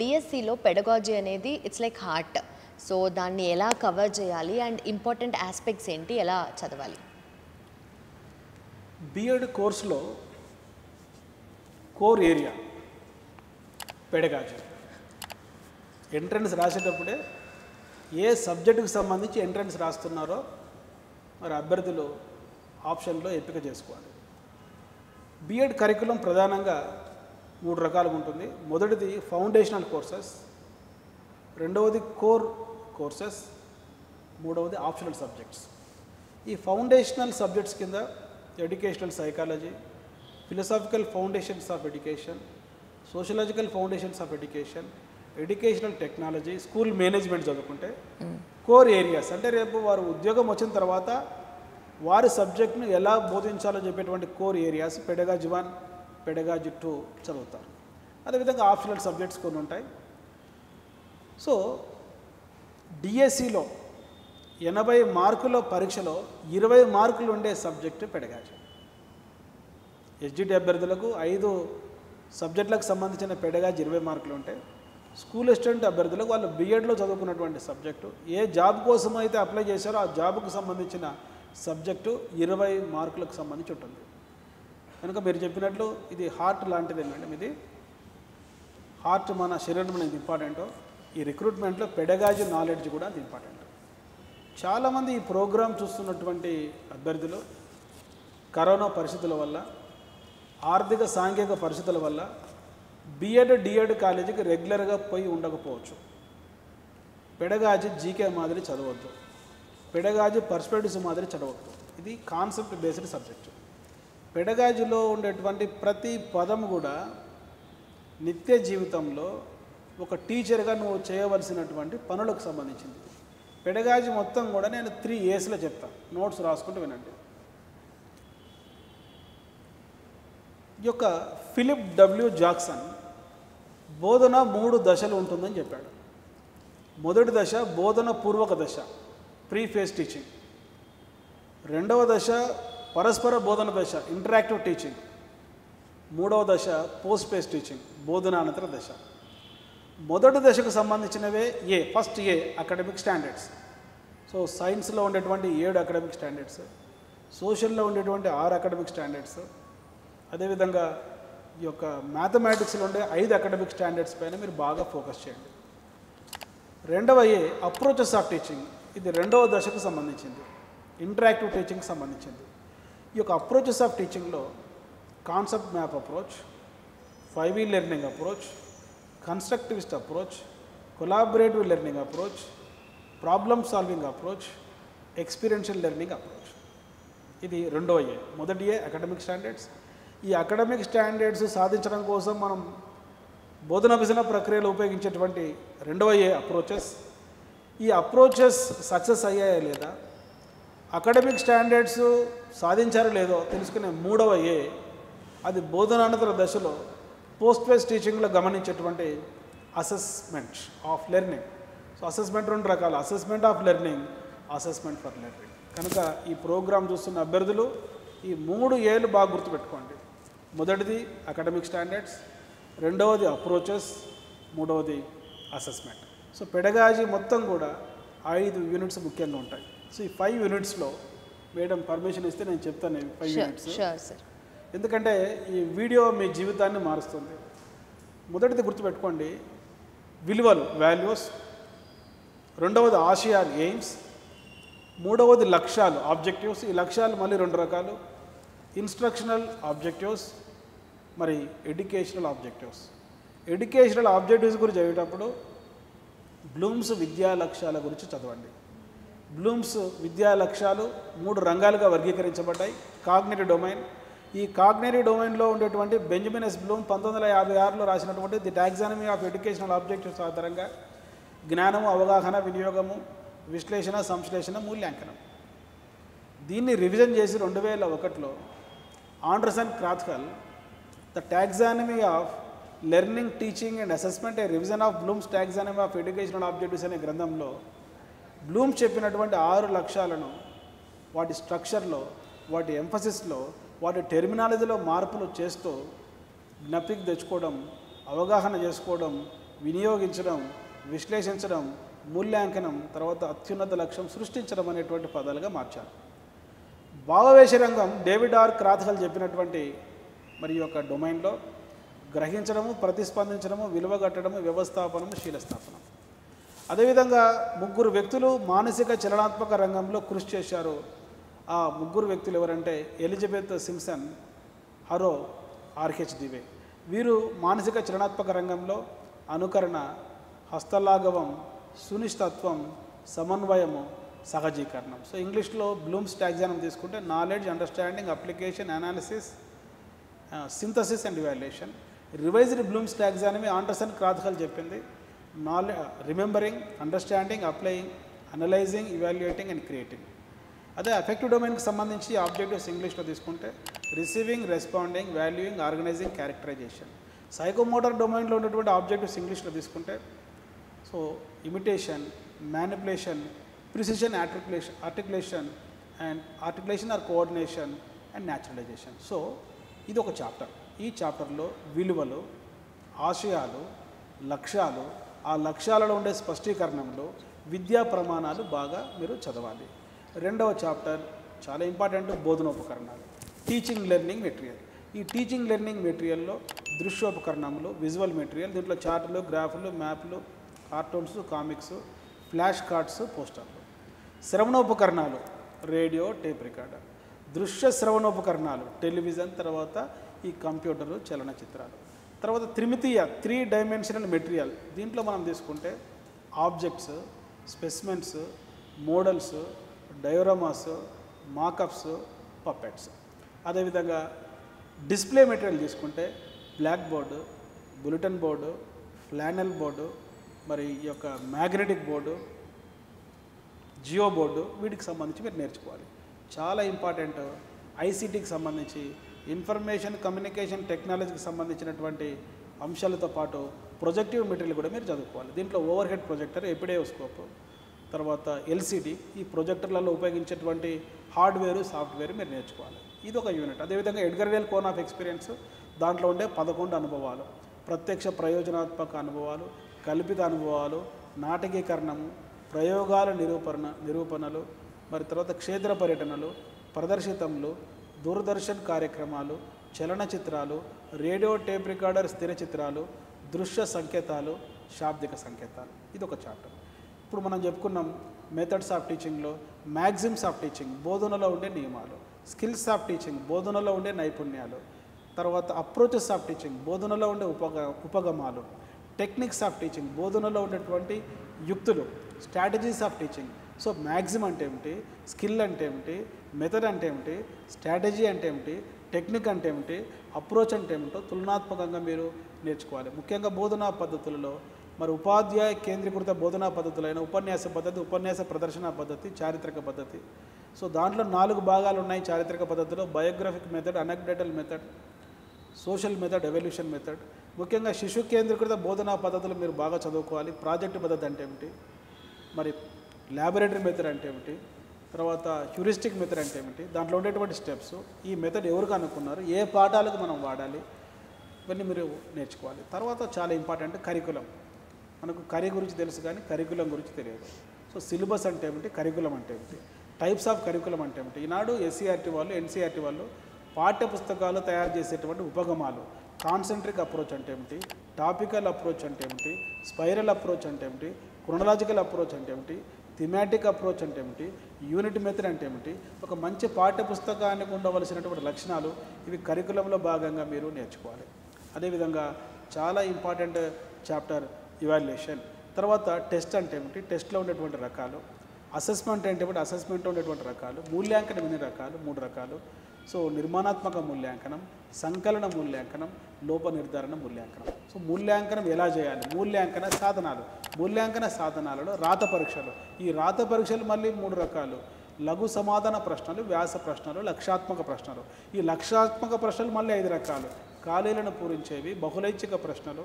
డిఎస్సిలో పెడగాజీ అనేది it's like heart. So దాన్ని ఎలా కవర్ చేయాలి అండ్ ఇంపార్టెంట్ ఆస్పెక్ట్స్ ఏంటి, ఎలా చదవాలి? బిఎడ్ కోర్సులో కోర్ ఏరియా పెడగాజీ. ఎంట్రన్స్ రాసేటప్పుడే ఏ సబ్జెక్టుకి సంబంధించి ఎంట్రన్స్ రాస్తున్నారో మరి అభ్యర్థులు ఆప్షన్లో ఎంపిక చేసుకోవాలి. బిఎడ్ కరికులం ప్రధానంగా 3 రకాలుగా ఉంటుంది. మొదటిది ఫౌండేషనల్ కోర్సెస్, రెండవది కోర్ కోర్సెస్, మూడవది ఆప్షనల్ సబ్జెక్ట్స్. ఈ ఫౌండేషనల్ సబ్జెక్ట్స్ కింద educational psychology, philosophical foundations of education, sociological foundations of education, educational technology, school management చదువుకుంటే కోర్ ఏరియాస్ అంటే రేపు వారు ఉద్యోగం వచ్చిన తర్వాత వారి సబ్జెక్ట్ను ఎలా బోధించాలో చెప్పేటువంటి కోర్ ఏరియాస్ పెడగాజీ 1, పెడగాజీ 2 చదువుతారు. అదేవిధంగా ఆప్షనల్ సబ్జెక్ట్స్ కొన్ని ఉంటాయి. సో డిఎస్సిలో 80 మార్కుల పరీక్షలో 20 మార్కులు ఉండే సబ్జెక్టు పెడగాజీ. ఎస్జిటి అభ్యర్థులకు 5 సబ్జెక్టులకు సంబంధించిన పెడగాజీ 20 మార్కులు ఉంటాయి. స్కూల్ అసిస్టెంట్ అభ్యర్థులకు వాళ్ళు బిఎడ్లో చదువుకున్నటువంటి సబ్జెక్టు ఏ జాబ్ కోసం అయితే అప్లై చేశారో ఆ జాబ్కు సంబంధించిన సబ్జెక్టు 20 మార్కులకు సంబంధించి ఉంటుంది. కనుక మీరు చెప్పినట్లు ఇది హార్ట్ లాంటిది మేడం. ఇది హార్ట్ మన శరీరంలో ఇది ఇంపార్టెంటో ఈ రిక్రూట్మెంట్లో పెడగాజీ నాలెడ్జ్ కూడా అది ఇంపార్టెంట్. చాలామంది ఈ ప్రోగ్రాం చూస్తున్నటువంటి అభ్యర్థులు కరోనా పరిస్థితుల వల్ల, ఆర్థిక సాంఘిక పరిస్థితుల వల్ల బిఎడ్ డిఎడ్ కాలేజీకి రెగ్యులర్గా పోయి ఉండకపోవచ్చు. పెడగాజీ జీకే మాదిరి చదవద్దు, పెడగాజీ పర్స్పెక్టివ్స్ మాదిరి చదవద్దు. ఇది కాన్సెప్ట్ బేస్డ్ సబ్జెక్టు. పెడగాజీలో ఉండేటువంటి ప్రతి పదం కూడా నిత్య జీవితంలో ఒక టీచర్గా నువ్వు చేయవలసినటువంటి పనులకు సంబంధించింది. పెడగాజీ మొత్తం కూడా నేను 3 A's చెప్తాను, నోట్స్ రాసుకుంటూ వినండి. ఈ యొక్క ఫిలిప్ డబ్ల్యూ జాక్సన్ బోధన 3 దశలు ఉంటుందని చెప్పాడు. మొదటి దశ బోధన పూర్వక దశ, ప్రీ ఫేజ్ టీచింగ్. రెండవ దశ పరస్పర బోధన దశ, ఇంటరాక్టివ్ టీచింగ్. మూడవ దశ పోస్ట్ ఫేజ్ టీచింగ్, బోధనానంతర దశ. మొదటి దశకు సంబంధించినవే ఫస్ట్ ఏ అకాడమిక్ స్టాండర్డ్స్. సో సైన్స్లో ఉండేటువంటి 7 అకాడమిక్ స్టాండర్డ్స్, సోషల్లో ఉండేటువంటి 6 అకాడమిక్ స్టాండర్డ్స్, అదేవిధంగా ఈ యొక్క మ్యాథమెటిక్స్లో ఉండే 5 అకాడమిక్ స్టాండర్డ్స్ పైన మీరు బాగా ఫోకస్ చేయండి. రెండవ ఏ అప్రోచెస్ ఆఫ్ టీచింగ్, ఇది రెండవ దశకు సంబంధించింది, ఇంటరాక్టివ్ టీచింగ్కి సంబంధించింది. ఈ యొక్క అప్రోచెస్ ఆఫ్ టీచింగ్లో concept map approach, 5E learning approach, constructivist approach, collaborative learning approach, problem solving approach, experiential learning approach. ఇది రెండవ ఏ. మొదటి ఏ అకాడమిక్ స్టాండర్డ్స్. ఈ అకాడమిక్ స్టాండర్డ్స్ సాధించడం కోసం మనం బోధన అభ్యసన ప్రక్రియలో ఉపయోగించేటువంటి రెండవ ఏ అప్రోచెస్. ఈ అప్రోచెస్ సక్సెస్ అయ్యాయా లేదా, అకాడమిక్ స్టాండర్డ్స్ సాధించారో లేదో తెలుసుకునే మూడవ ఏ, అది బోధనానంతర దశలో పోస్ట్ ఫేజ్ టీచింగ్లో గమనించేటువంటి assessment of learning. So assessment 2 రకాలు, assessment of learning, assessment for learning. కనుక ఈ ప్రోగ్రాం చూస్తున్న అభ్యర్థులు ఈ 3 ఏలు బాగా గుర్తుపెట్టుకోండి. మొదటిది అకాడమిక్ స్టాండర్డ్స్, రెండవది అప్రోచెస్, మూడవది అసెస్మెంట్. సో పెడగాజీ మొత్తం కూడా 5 యూనిట్స్ ముఖ్యంగా ఉంటాయి. సో ఈ 5 యూనిట్స్లో మేడం పర్మిషన్ ఇస్తే నేను చెప్తాను 5 యూనిట్స్, ఎందుకంటే ఈ వీడియో మీ జీవితాన్ని మారుస్తుంది. మొదటిది గుర్తుపెట్టుకోండి, విలువలు, వాల్యూస్. రెండవది ఆశయాలు, ఎయిమ్స్. మూడవది లక్ష్యాలు, ఆబ్జెక్టివ్స్. ఈ లక్ష్యాలు మళ్ళీ 2 రకాలు, ఇన్స్ట్రక్షనల్ ఆబ్జెక్టివ్స్, మరి ఎడ్యుకేషనల్ ఆబ్జెక్టివ్స్. ఎడ్యుకేషనల్ ఆబ్జెక్టివ్స్ గురించి చదివేటప్పుడు బ్లూమ్స్ విద్యా లక్ష్యాల గురించి చదవండి. బ్లూమ్స్ విద్యా లక్ష్యాలు 3 రంగాలుగా వర్గీకరించబడ్డాయి. కాగ్నిటివ్ డొమైన్, ఈ కాగ్నిటివ్ డొమైన్లో ఉండేటువంటి బెంజమిన్ ఎస్ బ్లూమ్ 1956లో రాసినటువంటి the taxonomy of educational objectives ఆధారంగా జ్ఞానము, అవగాహన, వినియోగము, విశ్లేషణ, సంశ్లేషణ, మూల్యాంకనం. దీన్ని రివిజన్ చేసి 2001లో Anderson Krathwohl the taxonomy of learning, teaching and assessment, a revision of Bloom's taxonomy of educational objectives అనే గ్రంథంలో బ్లూమ్ చెప్పినటువంటి 6 లక్ష్యాలను వాటి స్ట్రక్చర్లో, వాటి ఎంఫసిస్లో, వాటి టెర్మినాలజీలో మార్పులు చేస్తూ జ్ఞప్తికి తెచ్చుకోవడం, అవగాహన చేసుకోవడం, వినియోగించడం, విశ్లేషించడం, మూల్యాంకనం, తర్వాత అత్యున్నత లక్ష్యం సృష్టించడం అనేటువంటి పదాలుగా మార్చారు. భావవేశ రంగం డేవిడ్ ఆర్ క్రాత్హల్ చెప్పినటువంటి మరి యొక్క డొమైన్లో గ్రహించడము, ప్రతిస్పందించడము, విలువగట్టడము, వ్యవస్థాపనము, శీలస్థాపనం. అదేవిధంగా ముగ్గురు వ్యక్తులు మానసిక చలనాత్మక రంగంలో కృషి చేశారు. ఆ ముగ్గురు వ్యక్తులు ఎవరంటే Elizabeth Simpson, Harrow, RH Dave. వీరు మానసిక చలనాత్మక రంగంలో అనుకరణ, హస్తలాఘవం, సునిశ్చితత్వం, సమన్వయము, సహజీకరణం. సో ఇంగ్లీష్లో బ్లూమ్స్ టాక్సానమీ తీసుకుంటే knowledge, understanding, application, analysis, synthesis and evaluation. Revised Bloom's taxonomy Anderson Krathwohl చెప్పింది remembering, understanding, applying, analysing, evaluating and creating. అదే అఫెక్టివ్ డొమైన్కి సంబంధించి ఆబ్జెక్టివ్స్ ఇంగ్లీష్లో తీసుకుంటే receiving, responding, valuing, organising, characterisation. Psychomotor డొమైన్లో ఉన్నటువంటి ఆబ్జెక్టివ్స్ ఇంగ్లీష్లో తీసుకుంటే so imitation, manipulation, precision, articulation or coordination and naturalisation. So ఇది ఒక చాప్టర్. ఈ చాప్టర్లో విలువలు, ఆశయాలు, లక్ష్యాలు, ఆ లక్ష్యాలలో ఉండే స్పష్టీకరణంలో విద్యా ప్రమాణాలు బాగా మీరు చదవాలి. రెండవ చాప్టర్ చాలా ఇంపార్టెంట్, బోధనోపకరణాలు, టీచింగ్ లెర్నింగ్ మెటీరియల్. ఈ టీచింగ్ లెర్నింగ్ మెటీరియల్లో దృశ్యోపకరణములు, విజువల్ మెటీరియల్, దీంట్లో చార్టులు, గ్రాఫ్లు, మ్యాప్లు, కార్టూన్స్, కామిక్స్, ఫ్లాష్ కార్డ్స్, పోస్టర్లు. శ్రవణోపకరణాలు, రేడియో, టేప్ రికార్డర్. దృశ్య శ్రవణోపకరణాలు, టెలివిజన్, తర్వాత ఈ కంప్యూటరు, చలనచిత్రాలు. తర్వాత త్రిమితీయ, 3 డైమెన్షనల్ మెటీరియల్. దీంట్లో మనం తీసుకుంటే objects, specimens, models, dioramas, mockups, puppets. అదేవిధంగా డిస్ప్లే మెటీరియల్ తీసుకుంటే black board, bulletin board, flannel board, మరి ఈ యొక్క మ్యాగ్నెటిక్ బోర్డు, జియో బోర్డు, వీటికి సంబంధించి మీరు నేర్చుకోవాలి. చాలా ఇంపార్టెంట్ ఐసీటీకి సంబంధించి, ఇన్ఫర్మేషన్ కమ్యూనికేషన్ టెక్నాలజీకి సంబంధించినటువంటి అంశాలతో పాటు ప్రొజెక్టివ్ మెటీరియల్ కూడా మీరు చదువుకోవాలి. దీంట్లో ఓవర్ హెడ్ ప్రొజెక్టర్, ఎపిడేయోస్కోప్, తర్వాత ఎల్సిడి, ఈ ప్రొజెక్టర్లలో ఉపయోగించేటువంటి హార్డ్వేరు, సాఫ్ట్వేర్ మీరు నేర్చుకోవాలి. ఇది ఒక యూనిట్. అదేవిధంగా Edgar Dale cone of experience, దాంట్లో ఉండే 11 అనుభవాలు, ప్రత్యక్ష ప్రయోజనాత్మక అనుభవాలు, కల్పిత అనుభవాలు, నాటకీకరణము, ప్రయోగాల నిరూపణలు, మరి తర్వాత క్షేత్ర పర్యటనలు, ప్రదర్శితములు, దూరదర్శన్ కార్యక్రమాలు, చలనచిత్రాలు, రేడియో, టేప్ రికార్డర్, స్థిర చిత్రాలు, దృశ్య సంకేతాలు, శాబ్దిక సంకేతాలు. ఇది ఒక చాప్టర్. ఇప్పుడు మనం చెప్పుకున్నాం methods of టీచింగ్లో maxims of teaching, బోధనలో ఉండే నియమాలు, స్కిల్స్ ఆఫ్ టీచింగ్, బోధనలో ఉండే నైపుణ్యాలు, తర్వాత అప్రోచెస్ ఆఫ్ టీచింగ్, బోధనలో ఉండే ఉపగమాలు, టెక్నిక్స్ ఆఫ్ టీచింగ్, బోధనలో ఉండేటువంటి యుక్తులు, strategies of teaching. So maxim అంటే ఏమిటి, స్కిల్ అంటే ఏమిటి, మెథడ్ అంటే ఏమిటి, స్ట్రాటజీ అంటే ఏమిటి, టెక్నిక్ అంటే ఏమిటి, అప్రోచ్ అంటే ఏమిటో తులనాత్మకంగా మీరు నేర్చుకోవాలి. ముఖ్యంగా బోధనా పద్ధతులలో మరి ఉపాధ్యాయ కేంద్రీకృత బోధనా పద్ధతులైన ఉపన్యాస పద్ధతి, ఉపన్యాస ప్రదర్శన పద్ధతి, చారిత్రక పద్ధతి. సో దాంట్లో 4 భాగాలు ఉన్నాయి చారిత్రక పద్ధతిలో: biographic method, anecdotal method, social method, evolution method. ముఖ్యంగా శిశు కేంద్రీకృత బోధనా పద్ధతులు మీరు బాగా చదువుకోవాలి. ప్రాజెక్ట్ పద్ధతి అంటే ఏమిటి, మరి ల్యాబొరేటరీ మెథడ్ అంటే ఏమిటి, తర్వాత హ్యూరిస్టిక్ మెథడ్ అంటే ఏమిటి, దాంట్లో ఉండేటువంటి స్టెప్స్, ఈ మెథడ్ ఎవరికి అనుకున్నారు, ఏ పాఠాలకు మనం వాడాలి, ఇవన్నీ మీరు నేర్చుకోవాలి. తర్వాత చాలా ఇంపార్టెంట్ కరికులం. మనకు కరీ గురించి తెలుసు కానీ కరికులం గురించి తెలియదు. సో సిలబస్ అంటే ఏమిటి, కరికులం అంటే ఏమిటి, టైప్స్ ఆఫ్ కరికులం అంటే ఏమిటి. ఈనాడు ఎస్సీఆర్టీ వాళ్ళు, ఎన్సీఆర్టీ వాళ్ళు పాఠ్య పుస్తకాలు తయారు చేసేటువంటి ఉపగమాలు, కాన్సెంట్రిక్ అప్రోచ్ అంటే ఏమిటి, టాపికల్ అప్రోచ్ అంటే ఏమిటి, స్పైరల్ అప్రోచ్ అంటే ఏమిటి, క్రొనలాజికల్ అప్రోచ్ అంటే ఏమిటి, థిమాటిక్ అప్రోచ్ అంటే ఏమిటి, యూనిట్ మెథడ్ అంటే ఏమిటి, ఒక మంచి పాఠ్య పుస్తకానికి ఉండవలసినటువంటి లక్షణాలు, ఇవి కరికులంలో భాగంగా మీరు నేర్చుకోవాలి. అదేవిధంగా చాలా ఇంపార్టెంట్ చాప్టర్ ఇవాల్యుయేషన్. తర్వాత టెస్ట్ అంటే ఏమిటి, టెస్ట్లో ఉండేటువంటి రకాలు, అసెస్మెంట్ అంటే ఏమిటి, అసెస్మెంట్లో ఉండేటువంటి రకాలు, మూల్యాంకనం ఎన్ని రకాలు, 3 రకాలు. సో నిర్మాణాత్మక మూల్యాంకనం, సంకలన మూల్యాంకనం, లోప నిర్ధారణ మూల్యాంకనం. సో మూల్యాంకనం ఎలా చేయాలి, మూల్యాంకన సాధనాలు, మూల్యాంకన సాధనాలలో రాత పరీక్షలు. ఈ రాత పరీక్షలు మళ్ళీ 3 రకాలు: లఘు సమాధాన ప్రశ్నలు, వ్యాస ప్రశ్నలు, లక్ష్యాత్మక ప్రశ్నలు. ఈ లక్ష్యాత్మక ప్రశ్నలు మళ్ళీ 5 రకాలు: ఖాళీలను పూరించేవి, బహుళైచ్ఛిక ప్రశ్నలు,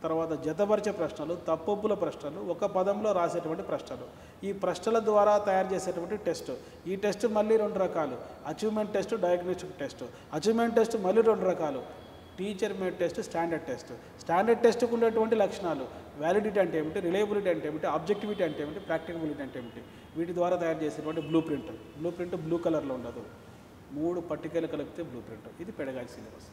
తర్వాత జతపరిచే ప్రశ్నలు, తప్పొప్పుల ప్రశ్నలు, ఒక పదంలో రాసేటువంటి ప్రశ్నలు. ఈ ప్రశ్నల ద్వారా తయారు చేసేటువంటి టెస్ట్. ఈ టెస్ట్ మళ్ళీ 2 రకాలు: achievement test, diagnostic test. Achievement test మళ్ళీ 2 రకాలు: teacher made test, standard test. Standard టెస్ట్కు ఉండేటువంటి లక్షణాలు వ్యాలిడిటీ అంటే ఏమిటి, రిలయబిలిటీ అంటే ఏమిటి, ఆబ్జెక్టివిటీ అంటే ఏమిటి, ప్రాక్టికబిలిటీ అంటే ఏమిటి, వీటి ద్వారా తయారు చేసేటువంటి బ్లూ ప్రింట్ బ్లూ కలర్లో ఉండదు, 3 పట్టికలు కలిపితే బ్లూ ప్రింట్. ఇది పెడగాజీ సిలబస్.